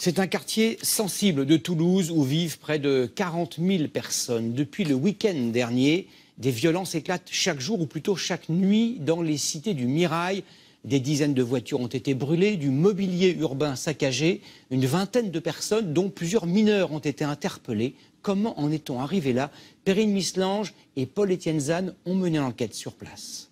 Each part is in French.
C'est un quartier sensible de Toulouse où vivent près de 40 000 personnes. Depuis le week-end dernier, des violences éclatent chaque jour, ou plutôt chaque nuit, dans les cités du Mirail. Des dizaines de voitures ont été brûlées, du mobilier urbain saccagé. Une vingtaine de personnes, dont plusieurs mineurs, ont été interpellées. Comment en est-on arrivé là? Perrine Mislange et Paul-Étienne Zahn ont mené l'enquête sur place.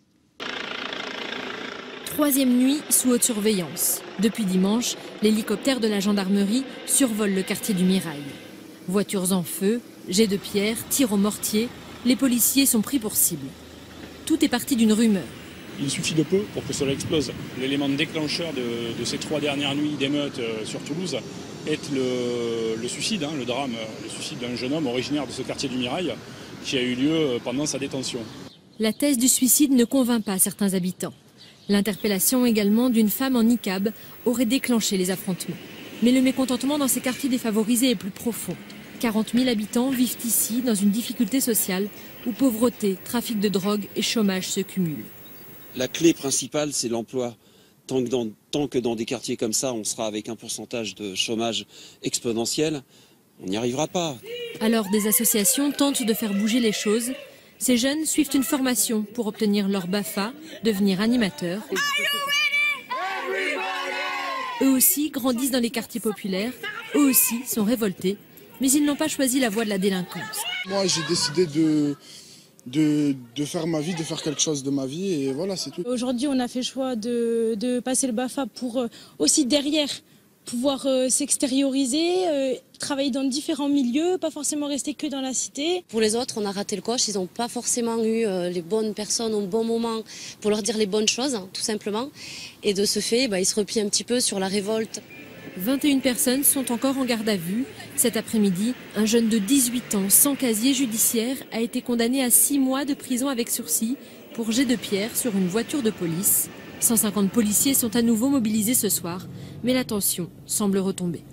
Troisième nuit sous haute surveillance. Depuis dimanche, l'hélicoptère de la gendarmerie survole le quartier du Mirail. Voitures en feu, jets de pierre, tirs au mortier, les policiers sont pris pour cible. Tout est parti d'une rumeur. Il suffit de peu pour que cela explose. L'élément déclencheur de ces 3 dernières nuits d'émeutes sur Toulouse est le suicide, le drame, le suicide d'un jeune homme originaire de ce quartier du Mirail qui a eu lieu pendant sa détention. La thèse du suicide ne convainc pas certains habitants. L'interpellation également d'une femme en niqab aurait déclenché les affrontements. Mais le mécontentement dans ces quartiers défavorisés est plus profond. 40 000 habitants vivent ici dans une difficulté sociale où pauvreté, trafic de drogue et chômage se cumulent. La clé principale, c'est l'emploi. Tant que dans des quartiers comme ça, on sera avec un pourcentage de chômage exponentiel, on n'y arrivera pas. Alors des associations tentent de faire bouger les choses. Ces jeunes suivent une formation pour obtenir leur BAFA, devenir animateurs. Eux aussi grandissent dans les quartiers populaires, eux aussi sont révoltés, mais ils n'ont pas choisi la voie de la délinquance. Moi, j'ai décidé de faire ma vie, de faire quelque chose de ma vie, et voilà, c'est tout. Aujourd'hui, on a fait le choix de passer le BAFA pour aussi derrière pouvoir s'extérioriser, travailler dans différents milieux, pas forcément rester que dans la cité. Pour les autres, on a raté le coche, ils n'ont pas forcément eu les bonnes personnes au bon moment pour leur dire les bonnes choses, tout simplement. Et de ce fait, ils se replient un petit peu sur la révolte. 21 personnes sont encore en garde à vue. Cet après-midi, un jeune de 18 ans sans casier judiciaire a été condamné à 6 mois de prison avec sursis pour jet de pierre sur une voiture de police. 150 policiers sont à nouveau mobilisés ce soir, mais la tension semble retomber.